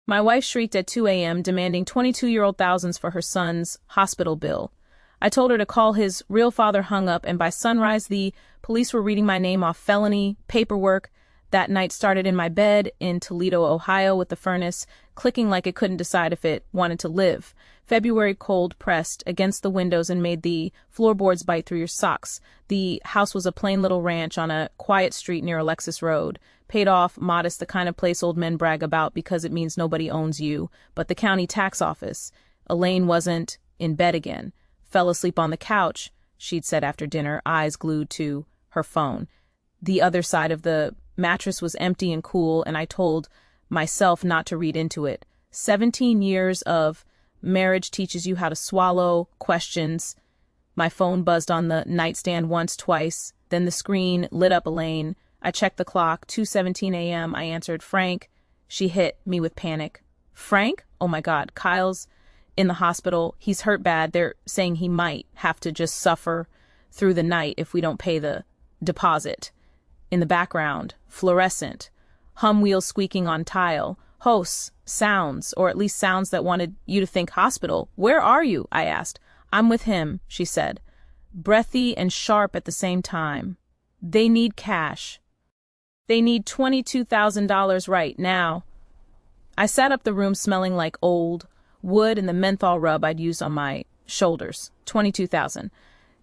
My wife shrieked at 2 a.m., demanding 22-year-old thousands for her son's hospital bill. I told her to call. His real father hung up, and by sunrise the police were reading my name off felony paperwork. That night started in my bed in Toledo, Ohio, with the furnace clicking like it couldn't decide if it wanted to live. February cold pressed against the windows and made the floorboards bite through your socks. The house was a plain little ranch on a quiet street near Alexis Road. Paid off, modest, the kind of place old men brag about because it means nobody owns you. But the county tax office. Elaine wasn't in bed again. Fell asleep on the couch, she'd said after dinner, eyes glued to her phone. The other side of the mattress was empty and cool, and I told myself not to read into it. 17 years of marriage teaches you how to swallow questions. My phone buzzed on the nightstand once, twice. Then the screen lit up. Elaine. I checked the clock. 2:17 a.m. I answered. Frank. She hit me with panic. Frank? Oh my God. Kyle's in the hospital. He's hurt bad. They're saying he might have to just suffer through the night if we don't pay the deposit. In the background, fluorescent, hum wheels squeaking on tile, hosts, sounds, or at least sounds that wanted you to think hospital. Where are you? I asked. I'm with him, she said, breathy and sharp at the same time. They need cash. They need $22,000 right now. I sat up the room smelling like old wood and the menthol rub I'd used on my shoulders. 22,000.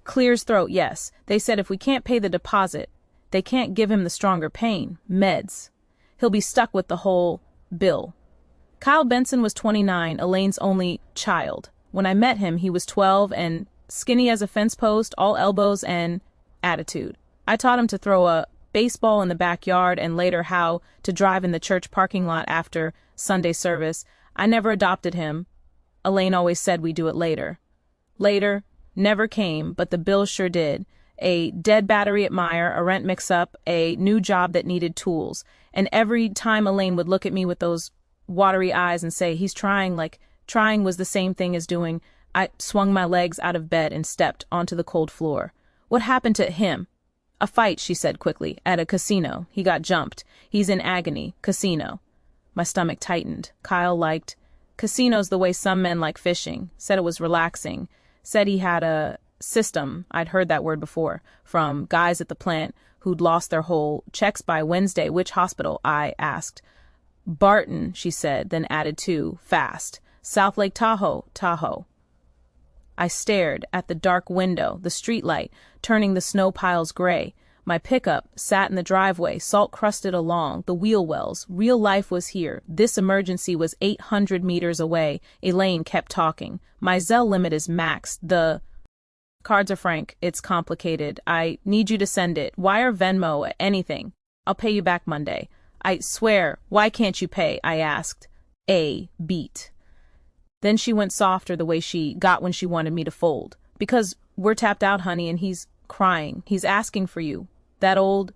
Clears throat, yes. They said if we can't pay the deposit, they can't give him the stronger pain, meds. He'll be stuck with the whole bill. Kyle Benson was 29, Elaine's only child. When I met him, he was 12 and skinny as a fence post, all elbows and attitude. I taught him to throw a baseball in the backyard and later how to drive in the church parking lot after Sunday service. I never adopted him. Elaine always said we'd do it later. Later never came, but the bill sure did. A dead battery at Meyer, a rent mix-up, a new job that needed tools. And every time Elaine would look at me with those watery eyes and say, he's trying, like trying was the same thing as doing, I swung my legs out of bed and stepped onto the cold floor. What happened to him? A fight, she said quickly, at a casino. He got jumped. He's in agony. Casino. My stomach tightened. Kyle liked casinos the way some men like fishing. Said it was relaxing. Said he had a system, I'd heard that word before, from guys at the plant who'd lost their whole checks by Wednesday. Which hospital? I asked. Barton, she said, then added to, fast. South Lake Tahoe, Tahoe. I stared at the dark window, the streetlight, turning the snow piles gray. My pickup sat in the driveway, salt-crusted along, the wheel wells. Real life was here. This emergency was 800 meters away. Elaine kept talking. My Zelle limit is maxed. The cards are Frank. It's complicated. I need you to send it. Wire, Venmo, anything. I'll pay you back Monday. I swear. Why can't you pay? I asked. A beat. Then she went softer the way she got when she wanted me to fold. Because we're tapped out, honey, and he's crying. He's asking for you. That old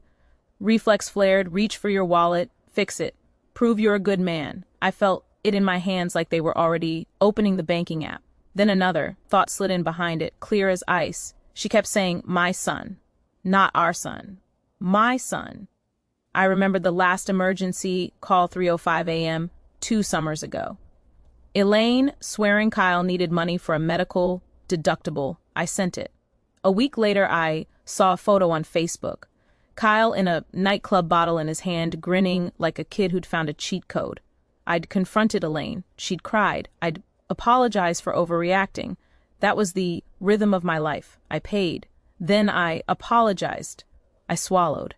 reflex flared. Reach for your wallet. Fix it. Prove you're a good man. I felt it in my hands like they were already opening the banking app. Then another thought slid in behind it, clear as ice. She kept saying, my son. Not our son. My son. I remembered the last emergency call, 3:05 a.m., 2 summers ago. Elaine swearing Kyle needed money for a medical deductible. I sent it. A week later, I saw a photo on Facebook. Kyle in a nightclub bottle in his hand, grinning like a kid who'd found a cheat code. I'd confronted Elaine. She'd cried. I'd apologized for overreacting. That was the rhythm of my life. I paid. Then I apologized. I swallowed.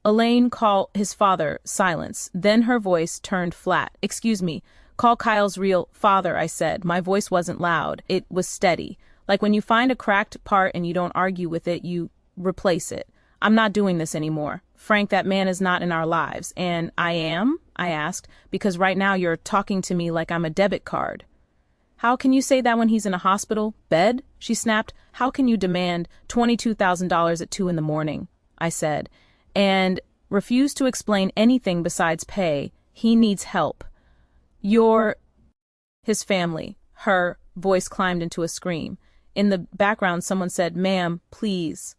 Elaine called his father. Silence. Then her voice turned flat. Excuse me. Call Kyle's real father, I said. My voice wasn't loud. It was steady. Like when you find a cracked part and you don't argue with it, you replace it. I'm not doing this anymore. Frank, that man is not in our lives. And I am? I asked, because right now you're talking to me like I'm a debit card. How can you say that when he's in a hospital bed? She snapped. How can you demand $22,000 at 2 a.m, I said, and refuse to explain anything besides pay? He needs help. You're his family. Her voice climbed into a scream. In the background, someone said, ma'am, please.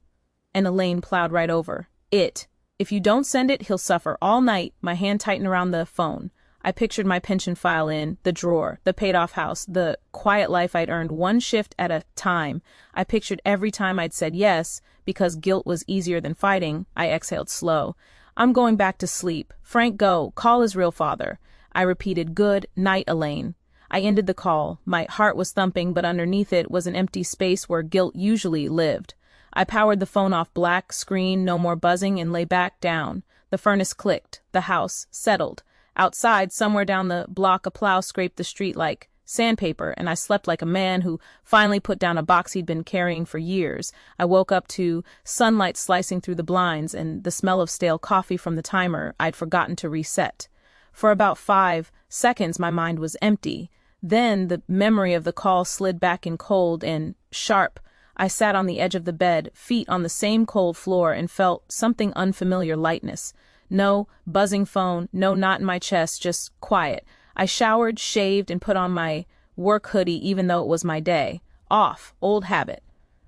And Elaine plowed right over it. If you don't send it, he'll suffer all night. My hand tightened around the phone. I pictured my pension file in the drawer, the paid-off house, the quiet life I'd earned one shift at a time. I pictured every time I'd said yes, because guilt was easier than fighting. I exhaled slow. I'm going back to sleep. Frank, go. Call his real father. I repeated, good night, Elaine. I ended the call. My heart was thumping, but underneath it was an empty space where guilt usually lived. I powered the phone off, black screen, no more buzzing, and lay back down. The furnace clicked. The house settled. Outside, somewhere down the block, a plow scraped the street like sandpaper, and I slept like a man who finally put down a box he'd been carrying for years. I woke up to sunlight slicing through the blinds and the smell of stale coffee from the timer I'd forgotten to reset. For about 5 seconds, my mind was empty. Then the memory of the call slid back in cold and sharp. I sat on the edge of the bed, feet on the same cold floor, and felt something unfamiliar lightness. No buzzing phone, no knot in my chest, just quiet. I showered, shaved, and put on my work hoodie even though it was my day. Off, old habit.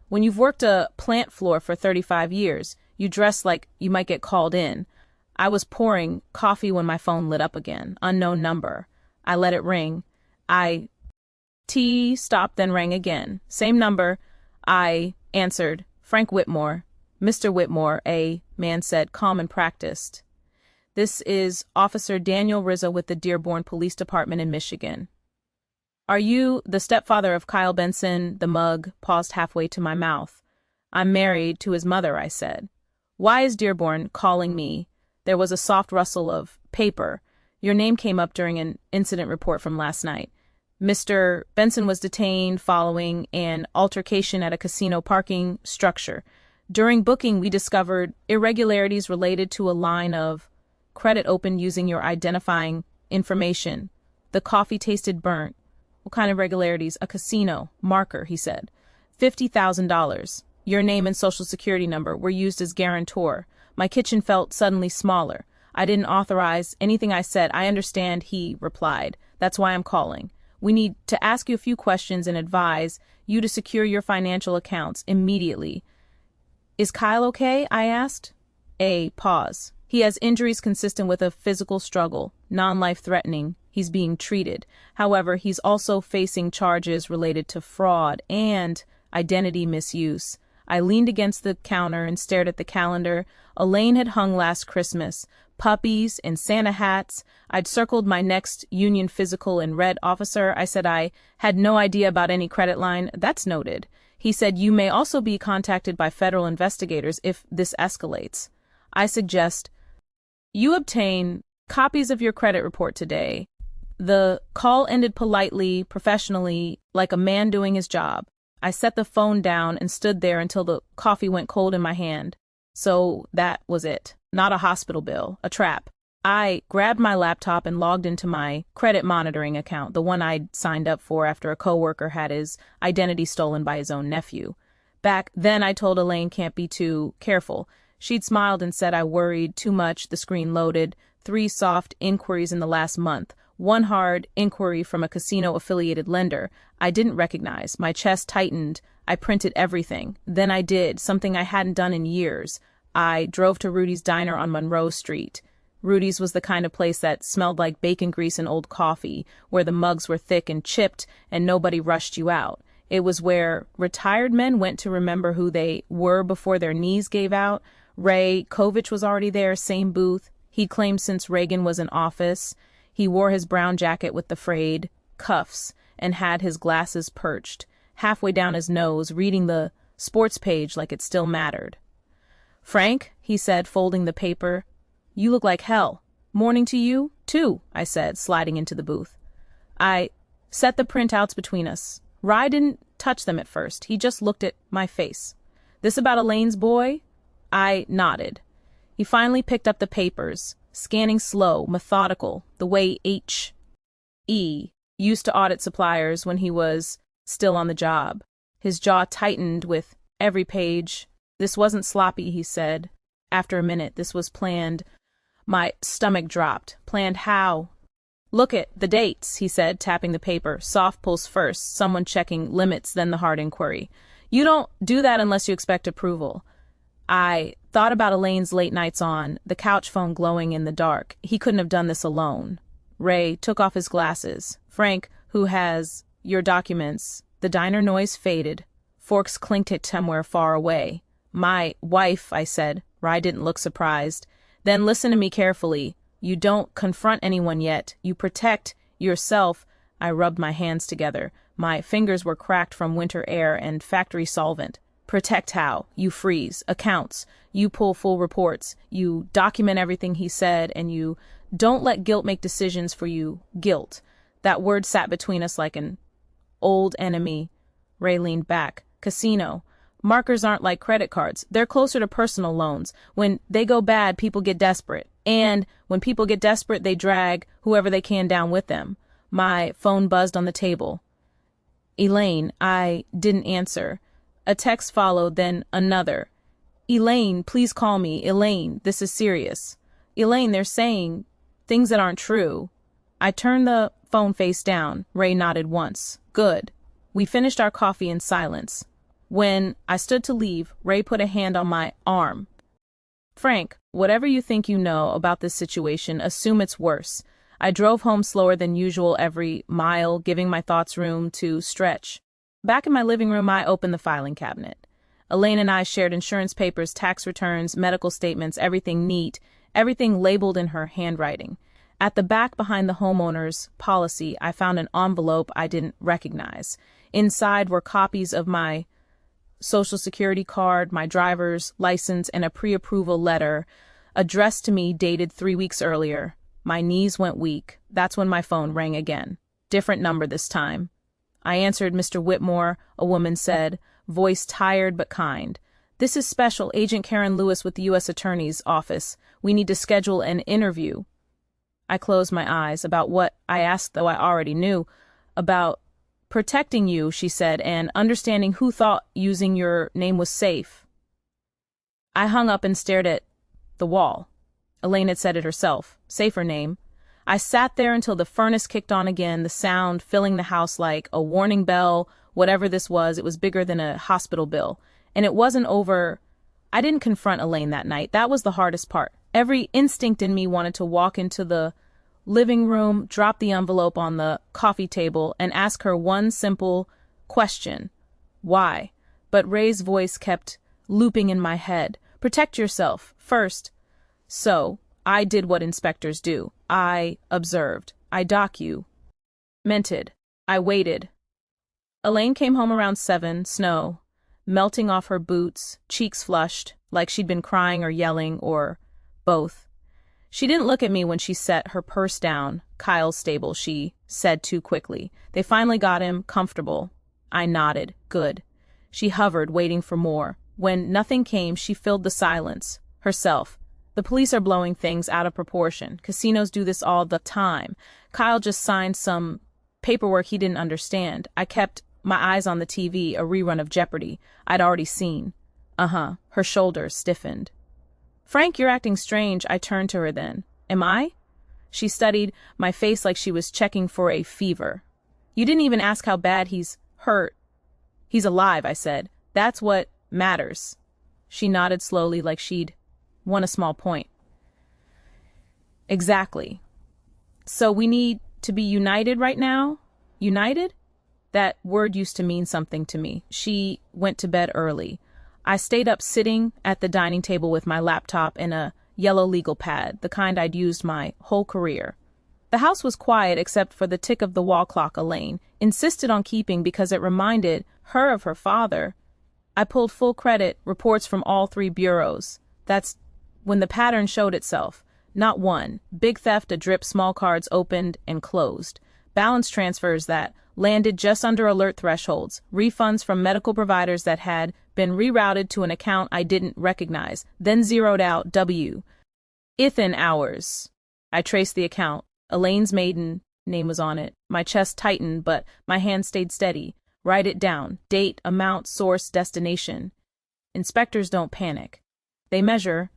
When you've worked a plant floor for 35 years, you dress like you might get called in. I was pouring coffee when my phone lit up again. Unknown number. I let it ring. Stopped, then rang again. Same number. I answered. Frank Whitmore. Mr. Whitmore, a man said, calm and practiced. This is Officer Daniel Rizzo with the Dearborn Police Department in Michigan. Are you the stepfather of Kyle Benson? The mug paused halfway to my mouth. I'm married to his mother, I said. Why is Dearborn calling me? There was a soft rustle of paper. Your name came up during an incident report from last night. Mr. Benson was detained following an altercation at a casino parking structure. During booking, we discovered irregularities related to a line of credit opened using your identifying information. The coffee tasted burnt. What kind of irregularities? A casino marker, he said. $50,000. Your name and social security number were used as guarantor. My kitchen felt suddenly smaller. I didn't authorize anything I said. I understand, he replied. That's why I'm calling. We need to ask you a few questions and advise you to secure your financial accounts immediately. Is Kyle okay? I asked. A pause. He has injuries consistent with a physical struggle, non-life-threatening. He's being treated. However, he's also facing charges related to fraud and identity misuse. I leaned against the counter and stared at the calendar. Elaine had hung last Christmas. Puppies and Santa hats. I'd circled my next union physical in red. Officer, I said I had no idea about any credit line. That's noted. He said you may also be contacted by federal investigators if this escalates. I suggest you obtain copies of your credit report today. The call ended politely, professionally, like a man doing his job. I set the phone down and stood there until the coffee went cold in my hand. So that was it. Not a hospital bill, a trap. I grabbed my laptop and logged into my credit monitoring account, the one I'd signed up for after a coworker had his identity stolen by his own nephew. Back then I told Elaine can't be too careful. She'd smiled and said I worried too much. The screen loaded. 3 soft inquiries in the last month. 1 hard inquiry from a casino-affiliated lender I didn't recognize. My chest tightened. I printed everything. Then I did something I hadn't done in years. I drove to Rudy's Diner on Monroe Street. Rudy's was the kind of place that smelled like bacon grease and old coffee, where the mugs were thick and chipped and nobody rushed you out. It was where retired men went to remember who they were before their knees gave out. Ray Kovich was already there, same booth. He claimed since Reagan was in office. He wore his brown jacket with the frayed cuffs and had his glasses perched, halfway down his nose, reading the sports page like it still mattered. Frank, he said, folding the paper, you look like hell. Morning to you, too, I said, sliding into the booth. I set the printouts between us. Rye didn't touch them at first. He just looked at my face. This about Elaine's boy? I nodded. He finally picked up the papers, scanning slow, methodical, the way H.E. used to audit suppliers when he was still on the job. His jaw tightened with every page. This wasn't sloppy, he said. After a minute, this was planned. My stomach dropped. Planned how? Look at the dates, he said, tapping the paper. Soft pulse first, someone checking limits, then the hard inquiry. You don't do that unless you expect approval. I thought about Elaine's late nights on, the couch phone glowing in the dark. He couldn't have done this alone. Ray took off his glasses. Frank, who has your documents? The diner noise faded. Forks clinked at somewhere far away. My wife, I said. Ray didn't look surprised. Then listen to me carefully. You don't confront anyone yet. You protect yourself. I rubbed my hands together. My fingers were cracked from winter air and factory solvent. Protect how? You freeze. Accounts. You pull full reports. You document everything he said, and you don't let guilt make decisions for you. Guilt. That word sat between us like an old enemy. Ray leaned back. Casino. Markers aren't like credit cards. They're closer to personal loans. When they go bad, people get desperate. And when people get desperate, they drag whoever they can down with them. My phone buzzed on the table. Elaine, I didn't answer. A text followed, then another. Elaine, please call me. Elaine, this is serious. Elaine, they're saying things that aren't true. I turned the phone face down. Ray nodded once. Good. We finished our coffee in silence. When I stood to leave, Ray put a hand on my arm. Frank, whatever you think you know about this situation, assume it's worse. I drove home slower than usual every mile, giving my thoughts room to stretch. Back in my living room, I opened the filing cabinet. Elaine and I shared insurance papers, tax returns, medical statements, everything neat, everything labeled in her handwriting. At the back behind the homeowner's policy, I found an envelope I didn't recognize. Inside were copies of my Social Security card, my driver's license, and a pre-approval letter addressed to me dated 3 weeks earlier. My knees went weak. That's when my phone rang again. Different number this time. I answered. Mr. Whitmore, a woman said, voice tired but kind. This is Special Agent Karen Lewis with the U.S. Attorney's Office. We need to schedule an interview. I closed my eyes. About what? I asked, though I already knew. About protecting you, she said, and understanding who thought using your name was safe. I hung up and stared at the wall. Elaine had said it herself. Safer name. I sat there until the furnace kicked on again, the sound filling the house like a warning bell. Whatever this was, it was bigger than a hospital bill. And it wasn't over. I didn't confront Elaine that night. That was the hardest part. Every instinct in me wanted to walk into the living room, drop the envelope on the coffee table, and ask her one simple question. Why? But Ray's voice kept looping in my head. Protect yourself, first. So, I did what inspectors do. I observed. I documented. I waited. Elaine came home around 7, snow melting off her boots, cheeks flushed, like she'd been crying or yelling, or both. She didn't look at me when she set her purse down. Kyle's stable, she said too quickly. They finally got him comfortable. I nodded. Good. She hovered, waiting for more. When nothing came, she filled the silence. Herself. The police are blowing things out of proportion. Casinos do this all the time. Kyle just signed some paperwork he didn't understand. I kept my eyes on the TV, a rerun of Jeopardy I'd already seen. Her shoulders stiffened. Frank, you're acting strange. I turned to her then. Am I? She studied my face like she was checking for a fever. You didn't even ask how bad he's hurt. He's alive, I said. That's what matters. She nodded slowly like she'd won a small point. Exactly. So we need to be united right now? United? That word used to mean something to me. She went to bed early. I stayed up sitting at the dining table with my laptop and a yellow legal pad, the kind I'd used my whole career. The house was quiet except for the tick of the wall clock Elaine insisted on keeping because it reminded her of her father. I pulled full credit reports from all 3 bureaus. That's when the pattern showed itself. Not one. Big theft, a drip, small cards opened and closed. Balance transfers that landed just under alert thresholds. Refunds from medical providers that had been rerouted to an account I didn't recognize. Then zeroed out W. Within hours. I traced the account. Elaine's maiden name was on it. My chest tightened, but my hand stayed steady. Write it down. Date, amount, source, destination. Inspectors don't panic. They measure.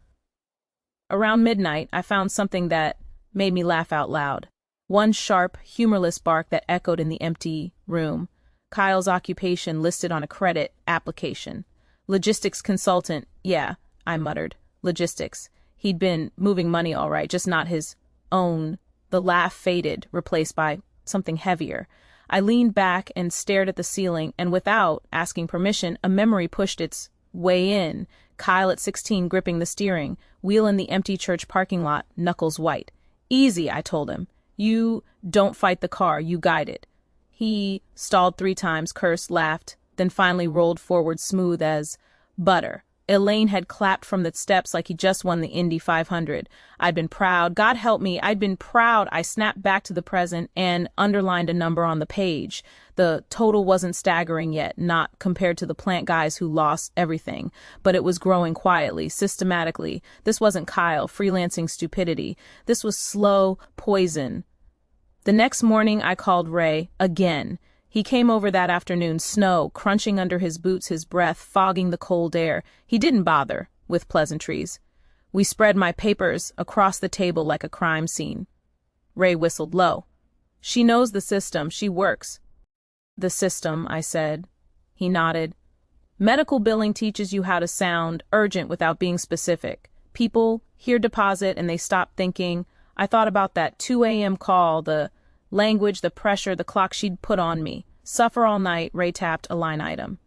Around midnight, I found something that made me laugh out loud. One sharp, humorless bark that echoed in the empty room. Kyle's occupation listed on a credit application. Logistics consultant. Yeah, I muttered. Logistics. He'd been moving money all right, just not his own The laugh faded, replaced by something heavier. I leaned back and stared at the ceiling, and without asking permission, a memory pushed its way in. Kyle at 16 gripping the steering, wheel in the empty church parking lot, knuckles white. Easy, I told him. You don't fight the car, you guide it. He stalled 3 times, cursed, laughed, then finally rolled forward smooth as butter. Elaine had clapped from the steps like he just won the Indy 500. I'd been proud. God help me, I'd been proud. I snapped back to the present and underlined a number on the page. The total wasn't staggering yet, not compared to the plant guys who lost everything, but it was growing quietly, systematically. This wasn't Kyle, freelancing stupidity. This was slow poison. The next morning I called Ray again. He came over that afternoon, snow crunching under his boots, his breath fogging the cold air. He didn't bother with pleasantries. We spread my papers across the table like a crime scene. Ray whistled low. She knows the system. She works. The system, I said. He nodded. Medical billing teaches you how to sound urgent without being specific. People hear deposit and they stop thinking. I thought about that 2 a.m. call, the language, the pressure, the clock she'd put on me. Suffer all night, Ray tapped a line item.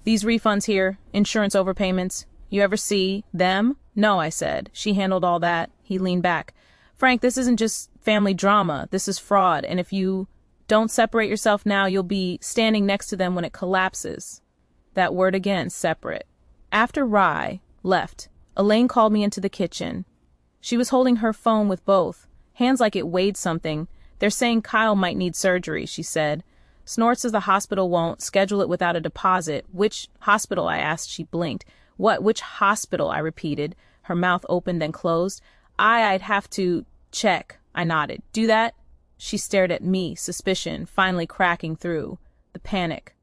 These refunds here, insurance overpayments, you ever see them? No, I said. She handled all that. He leaned back. Frank, this isn't just family drama. This is fraud, and if you don't separate yourself now, you'll be standing next to them when it collapses. That word again, separate. After Rye left, Elaine called me into the kitchen. She was holding her phone with both hands like it weighed something. They're saying Kyle might need surgery, she said. Snort says the hospital won't schedule it without a deposit. Which hospital? I asked. She blinked. What? Which hospital? I repeated. Her mouth opened then closed. I'd have to check. I nodded. Do that? She stared at me, suspicion finally cracking through. The panic.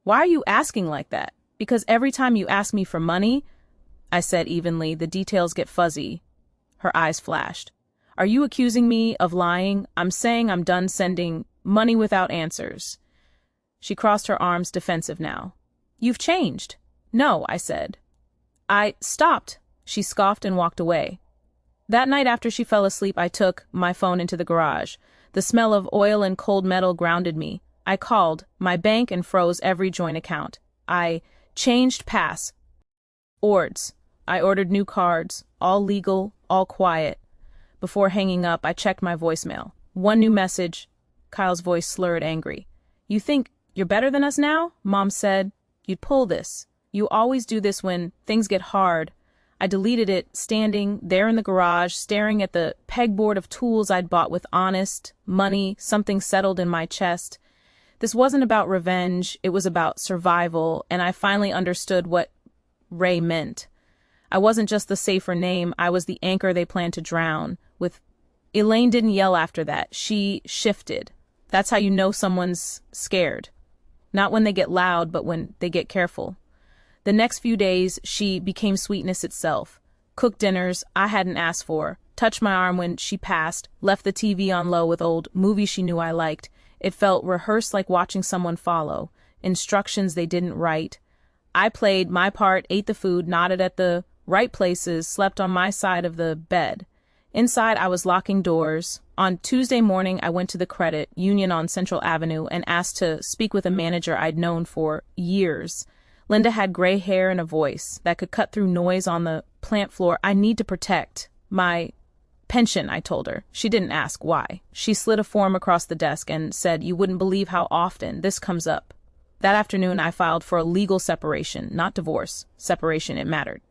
Why are you asking like that? Because every time you ask me for money, I said evenly, the details get fuzzy. Her eyes flashed. Are you accusing me of lying? I'm saying I'm done sending money without answers. She crossed her arms, defensive now. You've changed. No, I said. I stopped. She scoffed and walked away. That night after she fell asleep, I took my phone into the garage. The smell of oil and cold metal grounded me. I called my bank and froze every joint account. I changed pass. Ords. I ordered new cards, all legal, all quiet. Before hanging up, I checked my voicemail. One new message. Kyle's voice slurred, angry. You think you're better than us now? Mom said. You'd pull this. You always do this when things get hard. I deleted it, standing there in the garage, staring at the pegboard of tools I'd bought with honest money. Something settled in my chest. This wasn't about revenge. It was about survival, and I finally understood what Ray meant. I wasn't just the safer name. I was the anchor they planned to drown. Elaine didn't yell after that. She shifted. That's how you know someone's scared. Not when they get loud, but when they get careful. The next few days, she became sweetness itself. Cooked dinners I hadn't asked for, touched my arm when she passed, left the TV on low with old movies she knew I liked. It felt rehearsed, like watching someone follow. Instructions they didn't write. I played my part, ate the food, nodded at the right places, slept on my side of the bed. Inside, I was locking doors. On Tuesday morning, I went to the credit union on Central Avenue and asked to speak with a manager I'd known for years. Linda had gray hair and a voice that could cut through noise on the plant floor. I need to protect my pension, I told her. She didn't ask why. She slid a form across the desk and said, you wouldn't believe how often this comes up. That afternoon, I filed for a legal separation, not divorce. Separation, it mattered.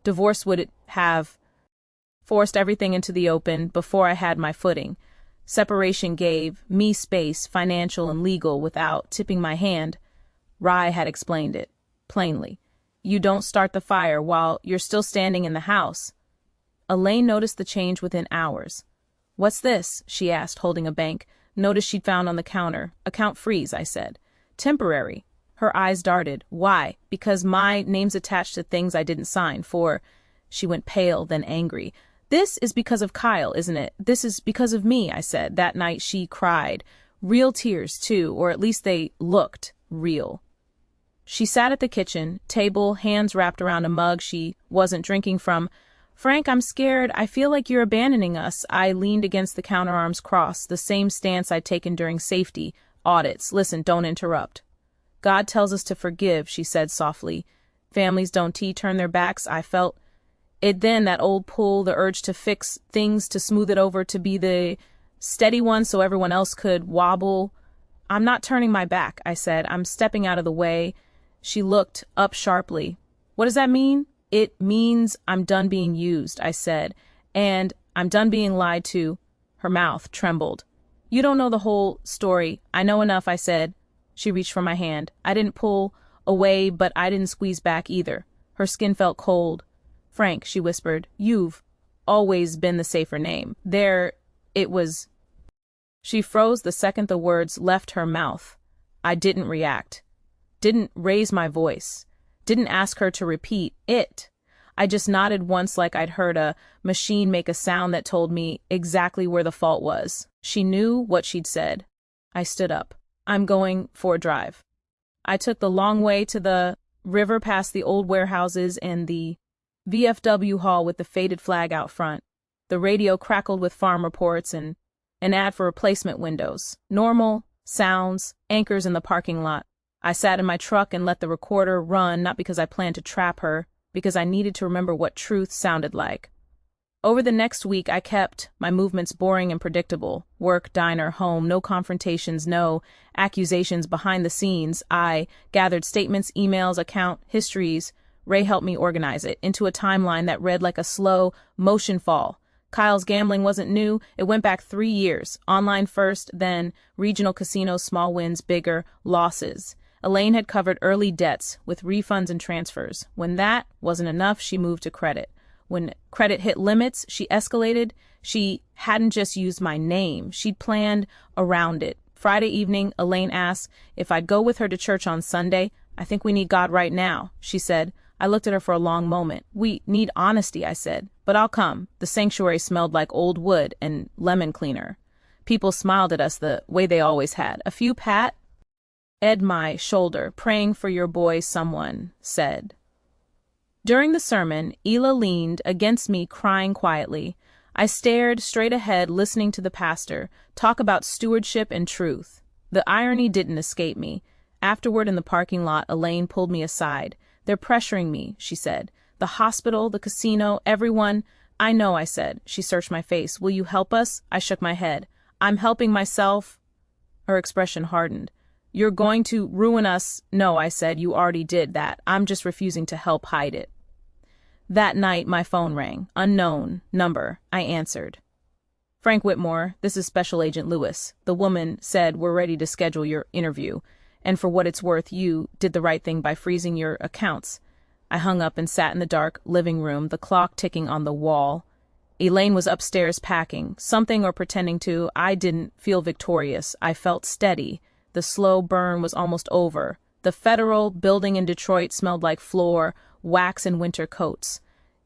Divorce would have forced everything into the open before I had my footing. Separation gave me space, financial and legal, without tipping my hand. Rye had explained it, plainly. You don't start the fire while you're still standing in the house. Elaine noticed the change within hours. What's this? She asked, holding a bank. Notice she'd found on the counter. Account freeze, I said. Temporary. Her eyes darted. Why? Because my name's attached to things I didn't sign for. She went pale, then angry. This is because of Kyle, isn't it? This is because of me, I said. That night she cried. Real tears, too, or at least they looked real. She sat at the kitchen table, hands wrapped around a mug she wasn't drinking from. Frank, I'm scared. I feel like you're abandoning us. I leaned against the counter, arms crossed, the same stance I'd taken during safety audits. Listen, don't interrupt. God tells us to forgive, she said softly. Families don't turn their backs. I felt it then, that old pull, the urge to fix things, to smooth it over, to be the steady one so everyone else could wobble. I'm not turning my back, I said. I'm stepping out of the way. She looked up sharply. What does that mean? It means I'm done being used, I said, and I'm done being lied to. Her mouth trembled. You don't know the whole story. I know enough, I said. She reached for my hand. I didn't pull away, but I didn't squeeze back either. Her skin felt cold. Frank, she whispered, you've always been the safer name. It was. She froze the second the words left her mouth. I didn't react. Didn't raise my voice. Didn't ask her to repeat it. I just nodded once, like I'd heard a machine make a sound that told me exactly where the fault was. She knew what she'd said. I stood up. I'm going for a drive. I took the long way to the river, past the old warehouses and the VFW hall with the faded flag out front. The radio crackled with farm reports and an ad for replacement windows. Normal sounds, anchors in the parking lot. I sat in my truck and let the recorder run, not because I planned to trap her, because I needed to remember what truth sounded like. Over the next week, I kept my movements boring and predictable. Work, diner, home, no confrontations, no accusations behind the scenes. I gathered statements, emails, account histories. Ray helped me organize it into a timeline that read like a slow motion fall. Kyle's gambling wasn't new. It went back 3 years. Online first, then regional casinos, small wins, bigger losses. Elaine had covered early debts with refunds and transfers. When that wasn't enough, she moved to credit. When credit hit limits, she escalated. She hadn't just used my name. She'd planned around it. Friday evening, Elaine asked if I'd go with her to church on Sunday. I think we need God right now, she said. I looked at her for a long moment. We need honesty, I said. But I'll come. The sanctuary smelled like old wood and lemon cleaner. People smiled at us the way they always had. A few pat my shoulder. Praying for your boy, someone said. During the sermon, Ela leaned against me, crying quietly. I stared straight ahead, listening to the pastor talk about stewardship and truth. The irony didn't escape me. Afterward, in the parking lot, Elaine pulled me aside. They're pressuring me, she said. The hospital, the casino, everyone. I know, I said. She searched my face. Will you help us? I shook my head. I'm helping myself. Her expression hardened. You're going to ruin us. No, I said. You already did that. I'm just refusing to help hide it. That night, my phone rang. Unknown number. I answered. Frank Whitmore, this is Special Agent Lewis. The woman said, we're ready to schedule your interview. And for what it's worth, you did the right thing by freezing your accounts. I hung up and sat in the dark living room, the clock ticking on the wall. Elaine was upstairs packing, something or pretending to. I didn't feel victorious. I felt steady. The slow burn was almost over. The federal building in Detroit smelled like floor, wax, and winter coats.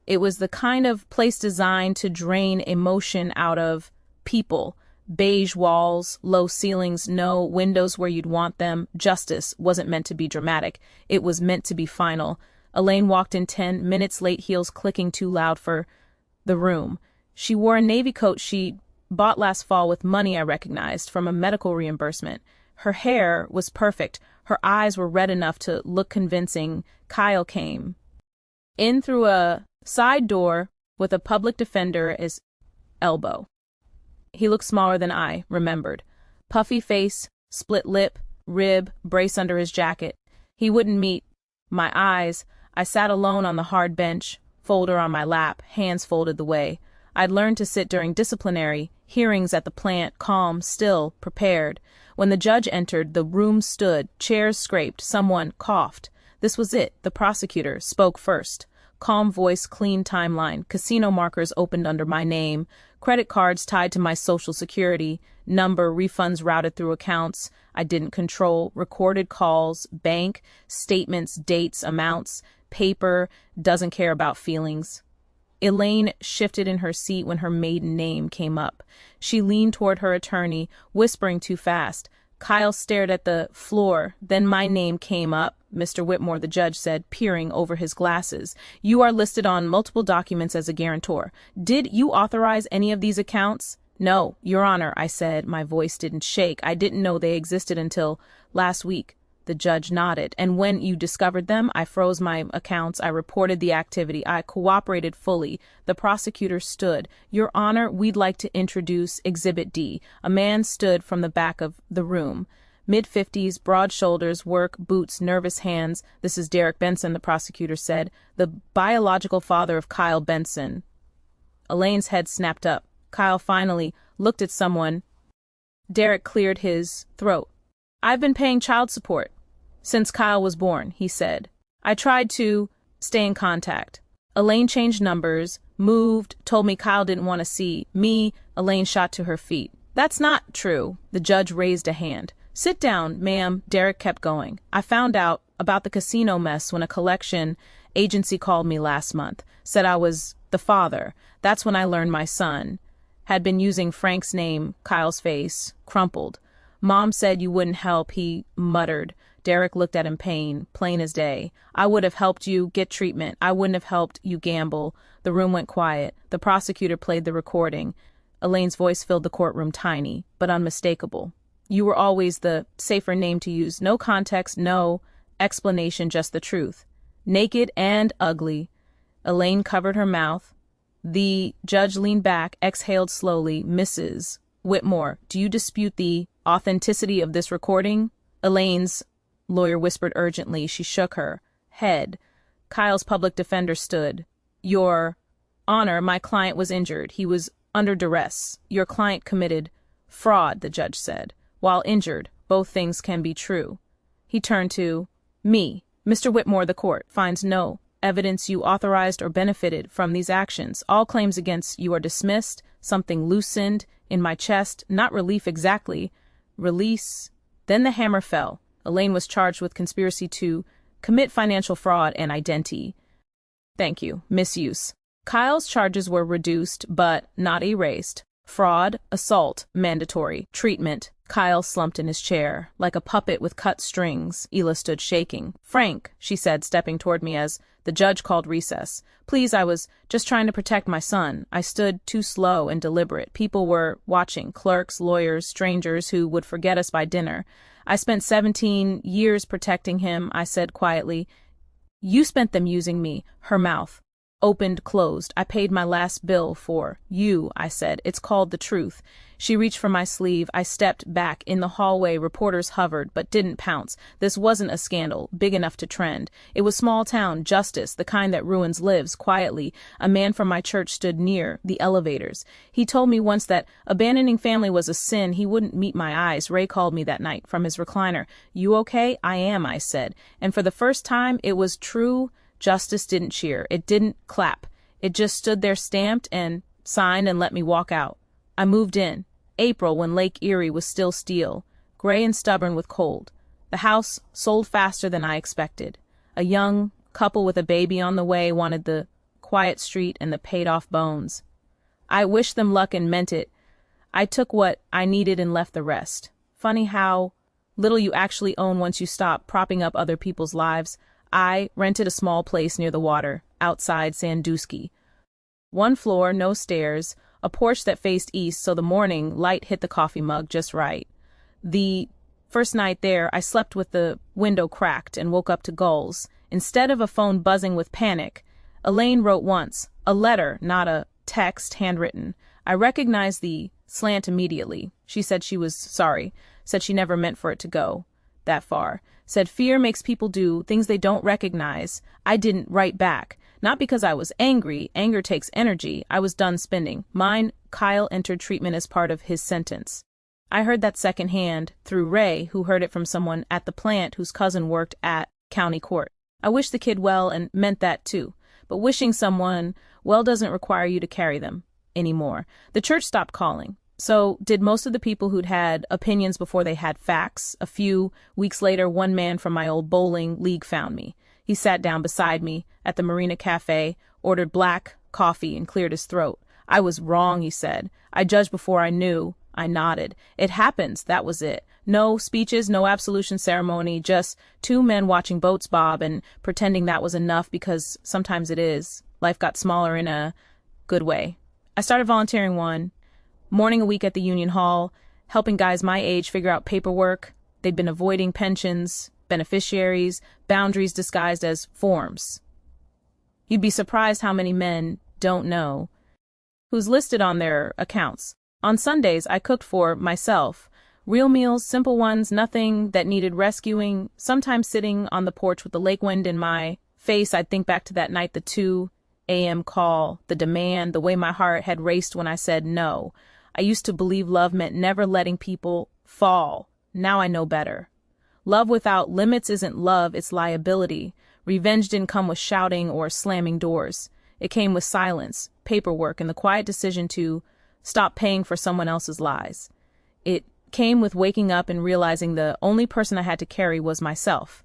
It was the kind of place designed to drain emotion out of people. Beige walls, low ceilings, no windows where you'd want them. Justice wasn't meant to be dramatic. It was meant to be final. Elaine walked in 10 minutes late, heels clicking too loud for the room. She wore a navy coat she'd bought last fall with money I recognized from a medical reimbursement. Her hair was perfect. Her eyes were red enough to look convincing. Kyle came in through a side door with a public defender at his elbow. He looked smaller than I remembered. Puffy face, split lip, rib, brace under his jacket. He wouldn't meet my eyes. I sat alone on the hard bench, folder on my lap, hands folded the way I'd learned to sit during disciplinary hearings at the plant, calm, still, prepared. When the judge entered, the room stood, chairs scraped, someone coughed. This was it. The prosecutor spoke first. Calm voice, clean timeline, casino markers opened under my name, credit cards tied to my social security, number, refunds routed through accounts I didn't control, recorded calls, bank, statements, dates, amounts, paper, doesn't care about feelings. Elaine shifted in her seat when her maiden name came up. She leaned toward her attorney, whispering too fast. Kyle stared at the floor. Then my name came up, Mr. Whitmore, the judge said, peering over his glasses. You are listed on multiple documents as a guarantor. Did you authorize any of these accounts? No, Your Honor, I said. My voice didn't shake. I didn't know they existed until last week. The judge nodded. And when you discovered them, I froze my accounts. I reported the activity. I cooperated fully. The prosecutor stood. Your Honor, we'd like to introduce Exhibit D. A man stood from the back of the room. Mid-50s, broad shoulders, work, boots, nervous hands. This is Derek Benson, the prosecutor said. The biological father of Kyle Benson. Elaine's head snapped up. Kyle finally looked at someone. Derek cleared his throat. I've been paying child support since Kyle was born, he said. I tried to stay in contact. Elaine changed numbers, moved, told me Kyle didn't want to see me. Elaine shot to her feet. That's not true. The judge raised a hand. Sit down, ma'am. Derek kept going. I found out about the casino mess when a collection agency called me last month, said I was the father. That's when I learned my son had been using Frank's name. Kyle's face crumpled. Mom said you wouldn't help, he muttered. Derek looked at him, pain, plain as day. I would have helped you get treatment. I wouldn't have helped you gamble. The room went quiet. The prosecutor played the recording. Elaine's voice filled the courtroom, tiny, but unmistakable. You were always the safer name to use. No context, no explanation, just the truth. Naked and ugly. Elaine covered her mouth. The judge leaned back, exhaled slowly. Mrs. Whitmore, do you dispute the authenticity of this recording? Elaine's lawyer whispered urgently. She shook her head. Kyle's public defender stood. Your Honor, my client was injured. He was under duress. Your client committed fraud, the judge said. While injured, both things can be true. He turned to me. Mr. Whitmore, the court finds no evidence you authorized or benefited from these actions. All claims against you are dismissed. Something loosened in my chest. Not relief exactly. Release. Then the hammer fell. Elaine was charged with conspiracy to commit financial fraud and identity. Thank you. Misuse. Kyle's charges were reduced, but not erased. Fraud, assault, mandatory. Treatment. Kyle slumped in his chair, like a puppet with cut strings. Ela stood shaking. Frank, she said, stepping toward me as the judge called recess. Please, I was just trying to protect my son. I stood too slow and deliberate. People were watching, clerks, lawyers, strangers who would forget us by dinner. I spent 17 years protecting him, I said quietly. You spent them using me. Her mouth opened, closed. I paid my last bill for you, I said. It's called the truth. She reached for my sleeve. I stepped back. In the hallway, reporters hovered, but didn't pounce. This wasn't a scandal, big enough to trend. It was small town justice, the kind that ruins lives, quietly. A man from my church stood near the elevators. He told me once that abandoning family was a sin. He wouldn't meet my eyes. Ray called me that night from his recliner. You okay? I am, I said. And for the first time, it was true. Justice didn't cheer. It didn't clap. It just stood there stamped and signed and let me walk out. I moved in. April, when Lake Erie was still steel, gray and stubborn with cold. The house sold faster than I expected. A young couple with a baby on the way wanted the quiet street and the paid-off bones. I wished them luck and meant it. I took what I needed and left the rest. Funny how little you actually own once you stop propping up other people's lives. I rented a small place near the water, outside Sandusky. One floor, no stairs, a porch that faced east so the morning light hit the coffee mug just right. The first night there, I slept with the window cracked and woke up to gulls. Instead of a phone buzzing with panic, Elaine wrote once, a letter, not a text, handwritten. I recognized the slant immediately. She said she was sorry, said she never meant for it to go that far. Said fear makes people do things they don't recognize. I didn't write back. Not because I was angry. Anger takes energy. I was done spending. Mine, Kyle entered treatment as part of his sentence. I heard that secondhand through Ray, who heard it from someone at the plant whose cousin worked at county court. I wished the kid well and meant that too. But wishing someone well doesn't require you to carry them anymore. The church stopped calling. So did most of the people who'd had opinions before they had facts. A few weeks later, one man from my old bowling league found me. He sat down beside me at the Marina Cafe, ordered black coffee, and cleared his throat. I was wrong, he said. I judged before I knew. I nodded. It happens, that was it. No speeches, no absolution ceremony, just two men watching boats bob and pretending that was enough because sometimes it is. Life got smaller in a good way. I started volunteering one morning a week at the union hall, helping guys my age figure out paperwork. They'd been avoiding pensions, beneficiaries, boundaries disguised as forms. You'd be surprised how many men don't know who's listed on their accounts. On Sundays, I cooked for myself. Real meals, simple ones, nothing that needed rescuing. Sometimes sitting on the porch with the lake wind in my face, I'd think back to that night, the 2 a.m. call, the demand, the way my heart had raced when I said no. I used to believe love meant never letting people fall. Now I know better. Love without limits isn't love, it's liability. Revenge didn't come with shouting or slamming doors. It came with silence, paperwork, and the quiet decision to stop paying for someone else's lies. It came with waking up and realizing the only person I had to carry was myself.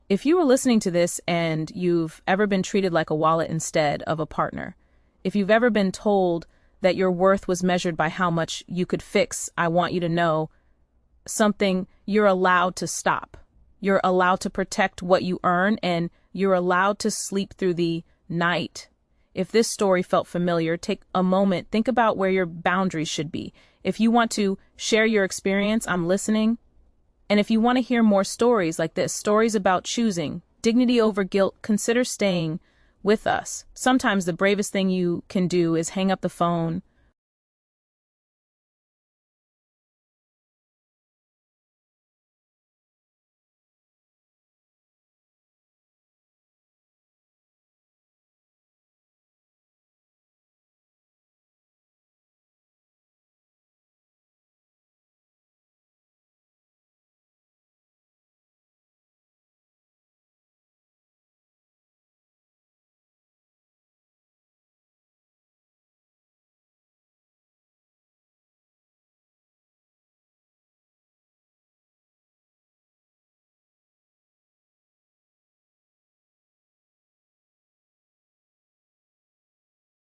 If you were listening to this and you've ever been treated like a wallet instead of a partner, if you've ever been told that your worth was measured by how much you could fix, I want you to know something. You're allowed to stop. You're allowed to protect what you earn, and you're allowed to sleep through the night. If this story felt familiar, take a moment, think about where your boundaries should be. If you want to share your experience, I'm listening. And if you want to hear more stories like this, stories about choosing dignity over guilt, consider staying with us. Sometimes the bravest thing you can do is hang up the phone,